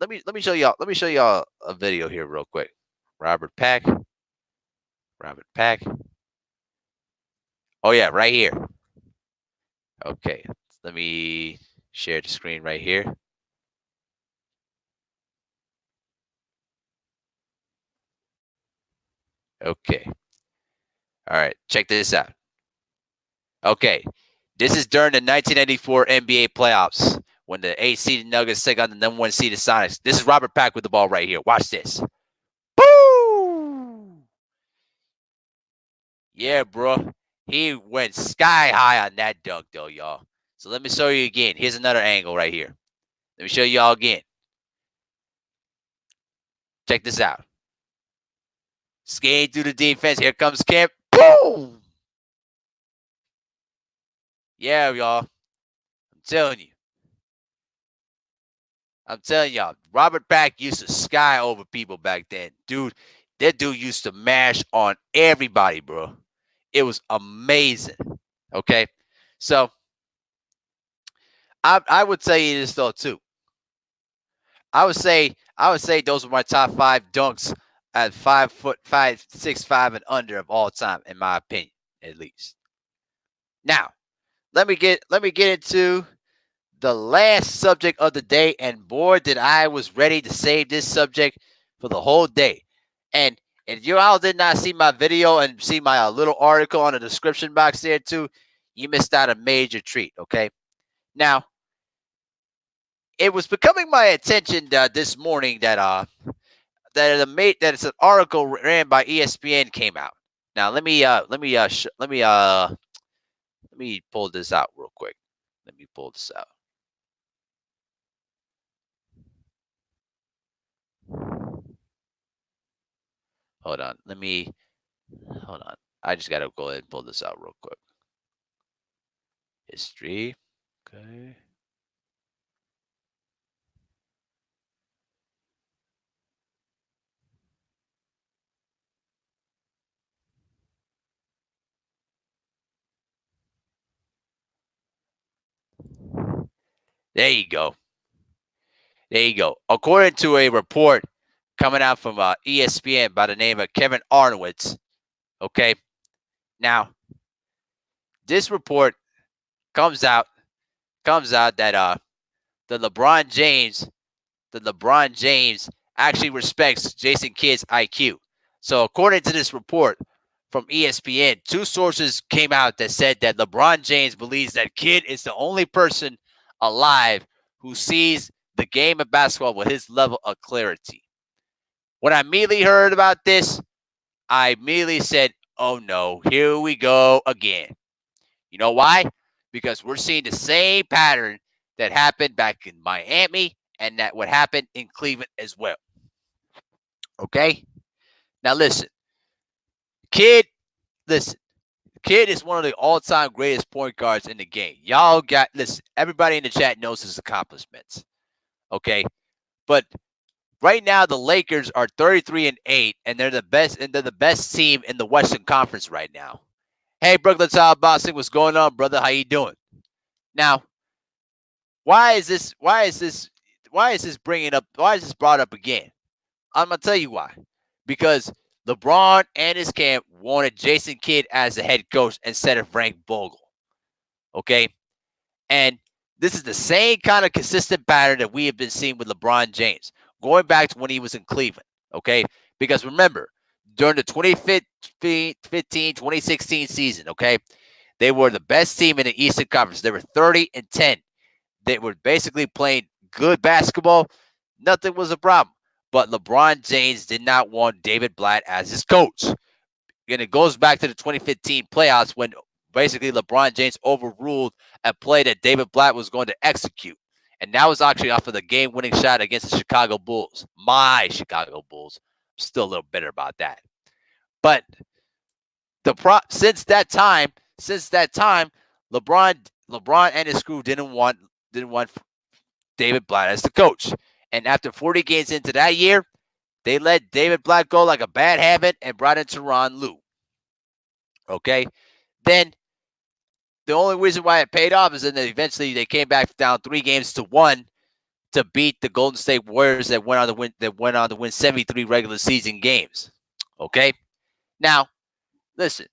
Let me show y'all a video here real quick. Robert Pack. Oh yeah, right here. Okay, let me share the screen right here. Okay. All right, check this out. Okay, this is during the 1984 NBA playoffs when the 8-seeded Nuggets take on the number 1 seeded Sonics. This is Robert Pack with the ball right here. Watch this. Boo! Yeah, bro. He went sky high on that dunk, though, y'all. So let me show you again. Here's another angle right here. Let me show y'all again. Check this out. Skating through the defense. Here comes Kemp. Boom! Yeah, y'all. I'm telling y'all. Robert Pack used to sky over people back then. Dude, that dude used to mash on everybody, bro. It was amazing. Okay? So, I would say this, though, too. I would say those are my top 5 dunks at 6'5" and under of all time, in my opinion, at least. Now, let me get into the last subject of the day, and boy, did I was ready to save this subject for the whole day. And if you all did not see my video and see my little article on the description box there too, you missed out a major treat. Okay, now it was becoming my attention this morning that it's an article ran by ESPN came out. Now let me pull this out real quick. Let me pull this out. Hold on. Hold on. I just gotta go ahead and pull this out real quick. History. Okay. There you go. There you go. According to a report coming out from ESPN by the name of Kevin Arnowitz, okay, now this report comes out that the LeBron James actually respects Jason Kidd's IQ. So according to this report from ESPN, two sources came out that said that LeBron James believes that Kidd is the only person alive who sees the game of basketball with his level of clarity. When I immediately heard about this, I immediately said, oh no, here we go again. You know why? Because we're seeing the same pattern that happened back in Miami and that what happened in Cleveland as well. Okay? Now listen. Kidd is one of the all-time greatest point guards in the game. Listen, everybody in the chat knows his accomplishments. Okay? But right now the Lakers are 33-8 and they're the best team in the Western Conference right now. Hey, Brooklyn Style Boxing, what's going on, brother? How you doing? Now, why is this brought up again? I'm gonna tell you why. Because LeBron and his camp wanted Jason Kidd as the head coach instead of Frank Vogel. Okay? And this is the same kind of consistent pattern that we have been seeing with LeBron James, going back to when he was in Cleveland. Okay? Because remember, during the 2015-2016 season, okay, they were the best team in the Eastern Conference. They were 30-10. They were basically playing good basketball. Nothing was a problem. But LeBron James did not want David Blatt as his coach. And it goes back to the 2015 playoffs when basically LeBron James overruled a play that David Blatt was going to execute. And that was actually off of the game-winning shot against the Chicago Bulls. My Chicago Bulls. I'm still a little bitter about that. But since that time, LeBron and his crew didn't want David Blatt as the coach. And after 40 games into that year, they let David Blatt go like a bad habit and brought in Tyronn Lue. Okay? Then the only reason why it paid off is that eventually they came back down 3-1 to beat the Golden State Warriors that went on to win 73 regular season games. Okay? Now, listen,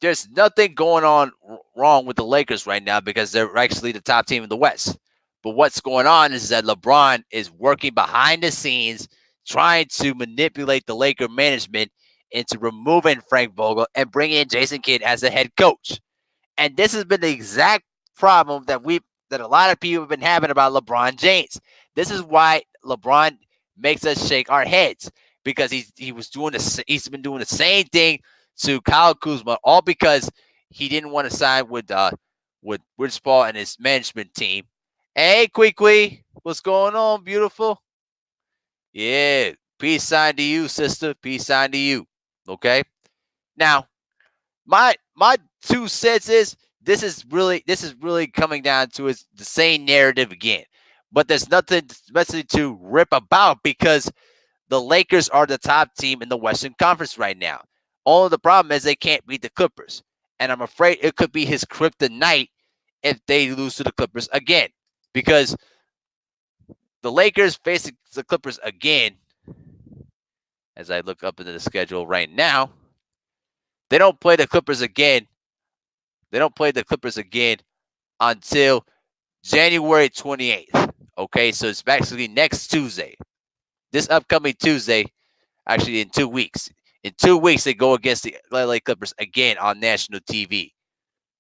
there's nothing going on wrong with the Lakers right now because they're actually the top team in the West. But what's going on is that LeBron is working behind the scenes, trying to manipulate the Laker management into removing Frank Vogel and bringing in Jason Kidd as the head coach. And this has been the exact problem that a lot of people have been having about LeBron James. This is why LeBron makes us shake our heads because he's been doing the same thing to Kyle Kuzma, all because he didn't want to sign with Rich Paul and his management team. Hey, Queequee, what's going on, beautiful? Yeah, peace sign to you, sister. Peace sign to you. Okay. Now, my 2 cents is this is really coming down to the same narrative again, but there's nothing especially to rip about because the Lakers are the top team in the Western Conference right now. Only the problem is they can't beat the Clippers, and I'm afraid it could be his kryptonite if they lose to the Clippers again. Because the Lakers facing the Clippers again, as I look up into the schedule right now, they don't play the Clippers again. They don't play the Clippers again until January 28th. Okay, so it's basically next Tuesday. This upcoming Tuesday, actually in 2 weeks. In 2 weeks, they go against the LA Clippers again on national TV.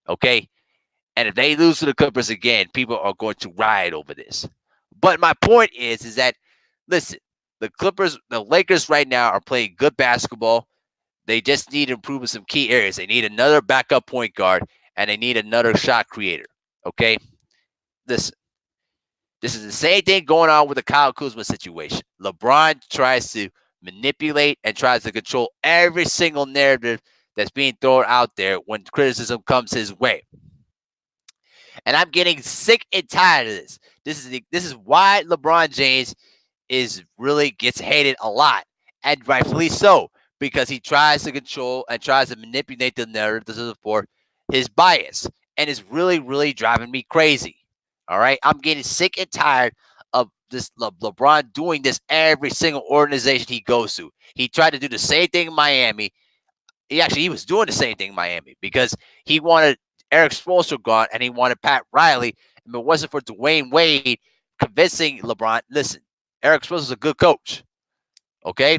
Okay? And if they lose to the Clippers again, people are going to riot over this. But my point is that, listen, the Lakers right now are playing good basketball. They just need to improve in some key areas. They need another backup point guard, and they need another shot creator. Okay? Listen, this is the same thing going on with the Kyle Kuzma situation. LeBron tries to manipulate and tries to control every single narrative that's being thrown out there when criticism comes his way. And I'm getting sick and tired of this. This is why LeBron James gets hated a lot, and rightfully so, because he tries to control and tries to manipulate the narrative to support his bias, and it's really, really driving me crazy. All right. I'm getting sick and tired of this LeBron doing this every single organization he goes to. He tried to do the same thing in Miami. He was doing the same thing in Miami because he wanted Eric Spoelstra gone and he wanted Pat Riley. And if it wasn't for Dwayne Wade convincing LeBron, listen, Eric Spoelstra's a good coach. Okay?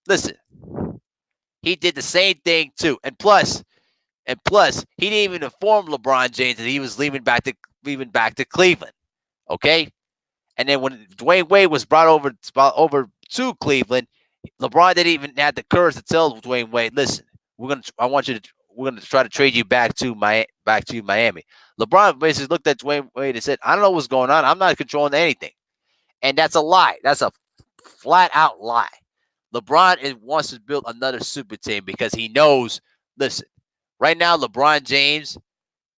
Listen, he did the same thing too. And plus, he didn't even inform LeBron James that he was leaving back to Cleveland. Okay? And then when Dwayne Wade was brought over to Cleveland, LeBron didn't even have the courage to tell Dwayne Wade, "Listen, we're gonna try to trade you back to Miami." LeBron basically looked at Dwayne Wade and said, "I don't know what's going on. I'm not controlling anything," and that's a lie. That's a flat out lie. LeBron wants to build another super team because he knows. Listen, right now, LeBron James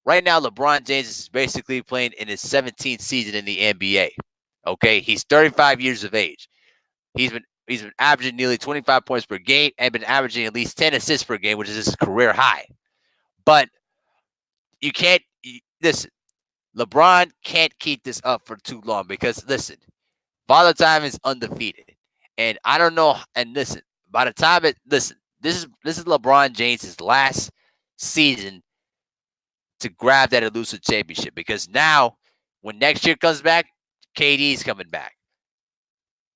is basically playing in his 17th season in the NBA. Okay, he's 35 years of age. He's been averaging nearly 25 points per game and been averaging at least 10 assists per game, which is his career high. But you can't listen. LeBron can't keep this up for too long because listen, Father Time is undefeated, and I don't know. And listen, by the time this is LeBron James's last season to grab that elusive championship because now when next year comes back, KD's coming back.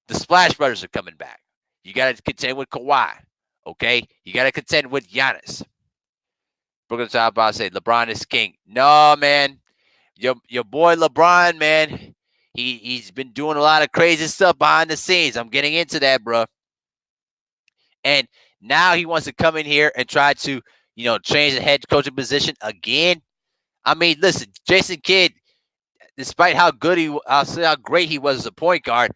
The Splash Brothers are coming back. You got to contend with Kawhi, okay? You got to contend with Giannis. Brooklyn Top Boss say LeBron is king. No, man. Your boy LeBron, man, he's been doing a lot of crazy stuff behind the scenes. I'm getting into that, bro. And now he wants to come in here and try to, change the head coaching position again. I mean, listen, Jason Kidd, despite how great he was as a point guard,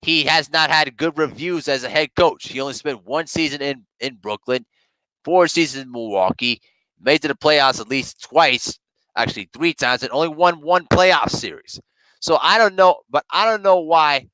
he has not had good reviews as a head coach. He only spent one season in Brooklyn, 4 seasons in Milwaukee, made it to the playoffs at least twice, actually 3 times, and only won 1 playoff series. So I don't know why,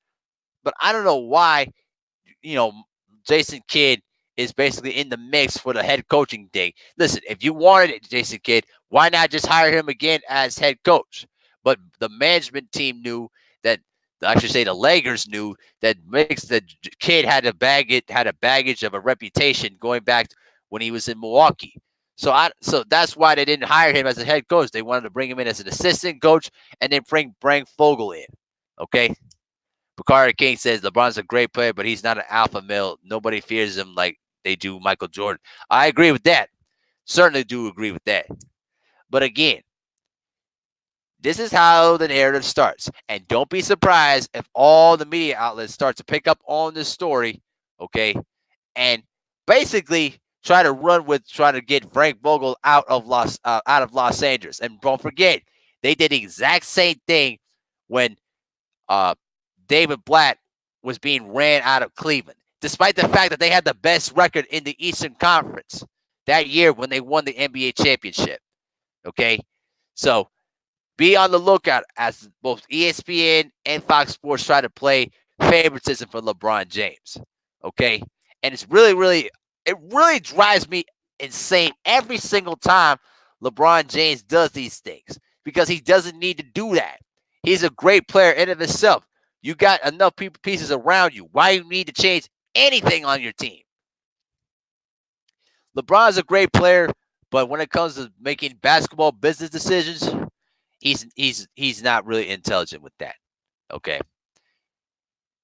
Jason Kidd is basically in the mix for the head coaching thing. Listen, if you wanted it, Jason Kidd, why not just hire him again as head coach? But the management team knew that, I should say the Lakers knew that the kid had a baggage of a reputation going back when he was in Milwaukee. So that's why they didn't hire him as a head coach. They wanted to bring him in as an assistant coach and then bring Vogel in. Okay? Bakari King says LeBron's a great player, but he's not an alpha male. Nobody fears him like they do Michael Jordan. I agree with that. Certainly do agree with that. But again, this is how the narrative starts. And don't be surprised if all the media outlets start to pick up on this story, okay, and basically try to get Frank Vogel out of Los Angeles. And don't forget, they did the exact same thing when David Blatt was being ran out of Cleveland, despite the fact that they had the best record in the Eastern Conference that year when they won the NBA championship. Okay, so be on the lookout as both ESPN and Fox Sports try to play favoritism for LeBron James. Okay, and it really drives me insane every single time LeBron James does these things because he doesn't need to do that. He's a great player in of himself. You got enough pieces around you. Why you need to change anything on your team? LeBron's a great player, but when it comes to making basketball business decisions, he's not really intelligent with that. Okay.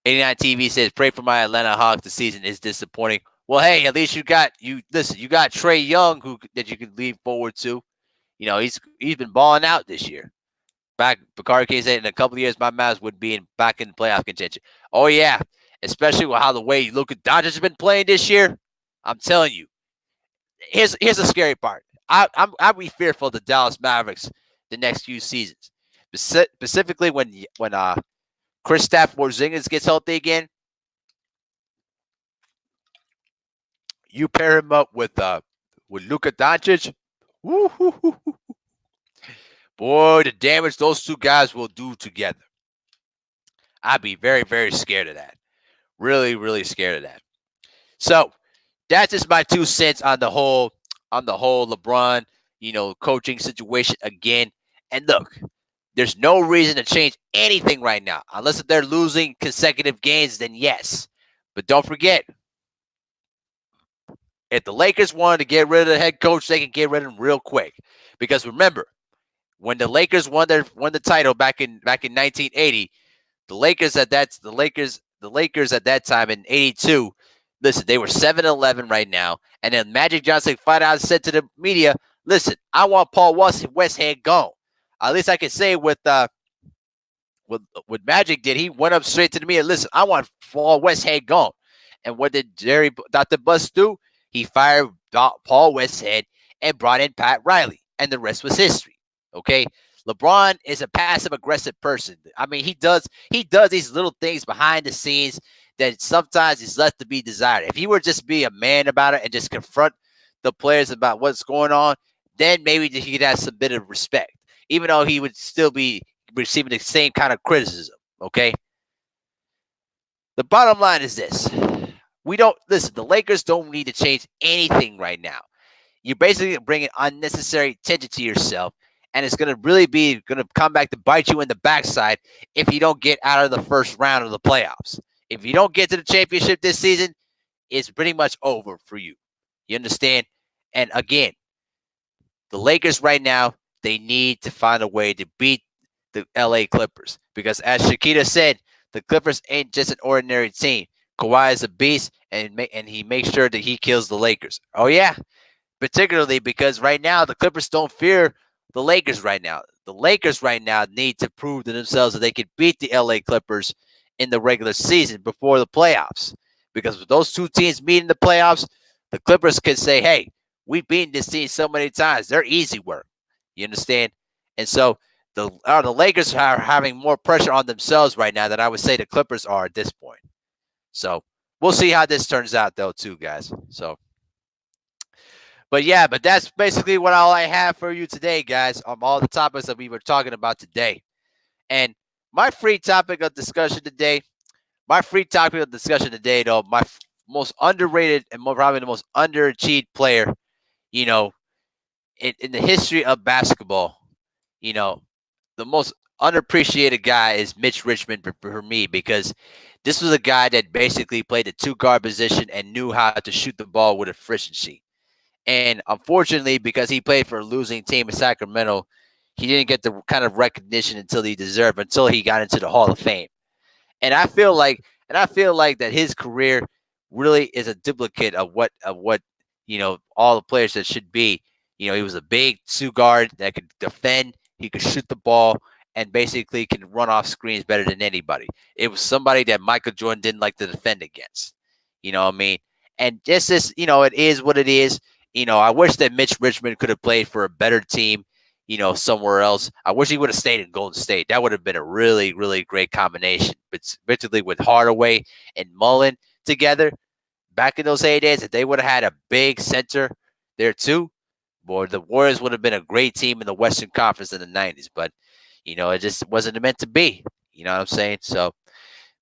89 TV says, pray for my Atlanta Hawks. The season is disappointing. Well, hey, at least you got Trae Young that you can lean forward to. He's been balling out this year. Back, Bakari said in a couple of years, my Mavs would be back in playoff contention. Oh, yeah. Especially with how the way Luka Doncic has been playing this year. I'm telling you. Here's the scary part. I'd be fearful of the Dallas Mavericks the next few seasons. Specifically when Kristaps Porzingis gets healthy again. You pair him up with Luka Doncic. Woo-hoo-hoo-hoo. Boy, the damage those two guys will do together. I'd be very, very scared of that. Really, really scared of that. So that's just my 2 cents on the whole LeBron, coaching situation again. And look, There's no reason to change anything right now. Unless if they're losing consecutive games, then yes. But don't forget, if the Lakers wanted to get rid of the head coach, they can get rid of him real quick. Because remember, when the Lakers won the title back in 1980, the Lakers at that time in 82, listen, they were 7-11 right now. And then Magic Johnson flat out said to the media, listen, I want Paul Westhead gone. At least I can say with what Magic did, he went up straight to the media. Listen, I want Paul Westhead gone. And what did Dr. Buss do? He fired Paul Westhead and brought in Pat Riley, and the rest was history. Okay, LeBron is a passive-aggressive person. I mean, he does these little things behind the scenes that sometimes is left to be desired. If he were just be a man about it and just confront the players about what's going on, then maybe he could have some bit of respect, even though he would still be receiving the same kind of criticism. Okay. The bottom line is this. The Lakers don't need to change anything right now. You're basically bringing unnecessary attention to yourself, and it's going to come back to bite you in the backside if you don't get out of the first round of the playoffs. If you don't get to the championship this season, it's pretty much over for you. You understand? And again, the Lakers right now, they need to find a way to beat the LA Clippers because, as Shakita said, the Clippers ain't just an ordinary team. Kawhi is a beast, and he makes sure that he kills the Lakers. Oh, yeah. Particularly because right now, the Clippers don't fear the Lakers right now. The Lakers right now need to prove to themselves that they can beat the LA Clippers in the regular season before the playoffs. Because with those two teams meet in the playoffs, the Clippers can say, hey, we've beaten this team so many times. They're easy work. You understand? And so the Lakers are having more pressure on themselves right now than I would say the Clippers are at this point. So we'll see how this turns out, though, too, guys. So, but that's basically what all I have for you today, guys, on all the topics that we were talking about today. And my free topic of discussion today, though, my most underrated and probably the most underachieved player, in the history of basketball, the most unappreciated guy is Mitch Richmond for me, because this was a guy that basically played the two-guard position and knew how to shoot the ball with efficiency. And unfortunately, because he played for a losing team in Sacramento, he didn't get the kind of recognition until he deserved, until he got into the Hall of Fame. And I feel like that his career really is a duplicate of what all the players that should be. He was a big two-guard that could defend, he could shoot the ball, and basically can run off screens better than anybody. It was somebody that Michael Jordan didn't like to defend against. You know what I mean? And just this, it is what it is. I wish that Mitch Richmond could have played for a better team, somewhere else. I wish he would have stayed in Golden State. That would have been a really, really great combination. But particularly with Hardaway and Mullen together back in those heydays, if they would have had a big center there too, boy, the Warriors would have been a great team in the Western Conference in the 90s. But it just wasn't meant to be. You know what I'm saying? So,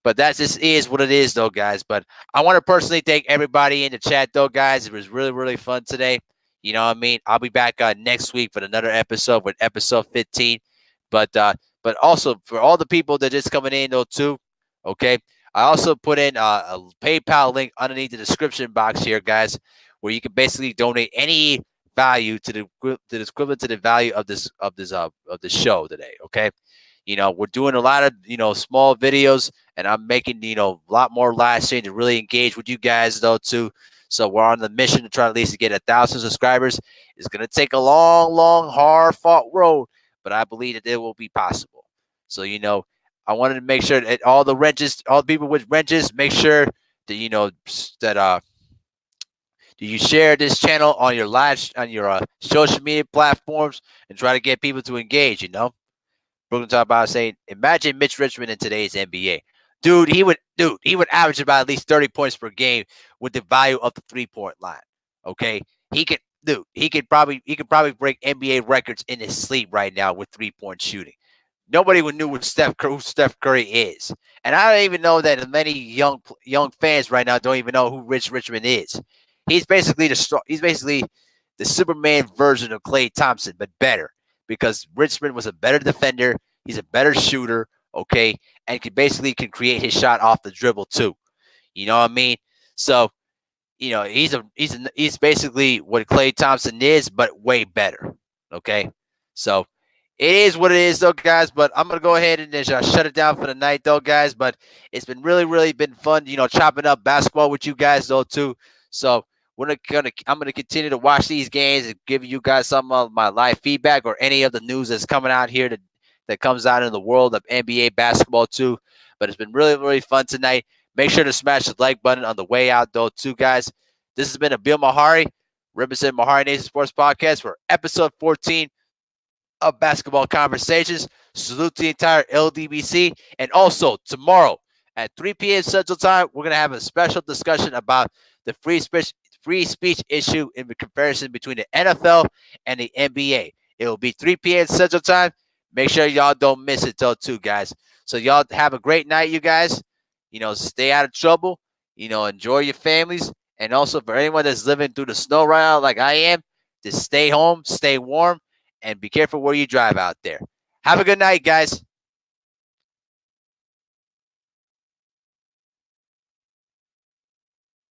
but that just is what it is, though, guys. But I want to personally thank everybody in the chat, though, guys. It was really, really fun today. You know what I mean? I'll be back next week with another episode, with episode 15. But also for all the people that just coming in, though, too, okay? I also put in a PayPal link underneath the description box here, guys, where you can basically donate any value to the equivalent to the value of this show today. Okay, we're doing a lot of small videos, and I'm making a lot more live stream to really engage with you guys, though, too. So we're on the mission to try at least to get 1,000 subscribers. It's gonna take a long, hard fought road, but I believe that it will be possible. So I wanted to make sure that all the people with wrenches, make sure that you share this channel on your social media platforms and try to get people to engage. Brooklyn talk about saying, imagine Mitch Richmond in today's NBA. Dude, he would average about at least 30 points per game with the value of the 3-point line. Okay, he could probably break NBA records in his sleep right now with 3-point shooting. Nobody would know who Steph Curry is, and I don't even know that many young fans right now don't even know who Mitch Richmond is. He's basically the Superman version of Klay Thompson, but better, because Richmond was a better defender. He's a better shooter, okay, and can create his shot off the dribble too. You know what I mean? So, he's basically what Klay Thompson is, but way better. Okay, so it is what it is, though, guys. But I'm gonna go ahead and just shut it down for the night, though, guys. But it's been really been fun, chopping up basketball with you guys, though, too. So I'm gonna continue to watch these games and give you guys some of my live feedback or any of the news that's coming out here that comes out in the world of NBA basketball too. But it's been really fun tonight. Make sure to smash the like button on the way out, though, too, guys. This has been Abil Mehari, representing MehariNation Sports Podcast for episode 14 of Basketball Conversations. Salute to the entire LDBC. And also, tomorrow at 3 p.m. Central Time, we're going to have a special discussion about the free speech issue in the comparison between the NFL and the NBA. It will be 3 p.m. Central Time. Make sure y'all don't miss it, though, too, guys. So y'all have a great night, you guys. Stay out of trouble. Enjoy your families. And also for anyone that's living through the snow right now like I am, just stay home, stay warm, and be careful where you drive out there. Have a good night, guys.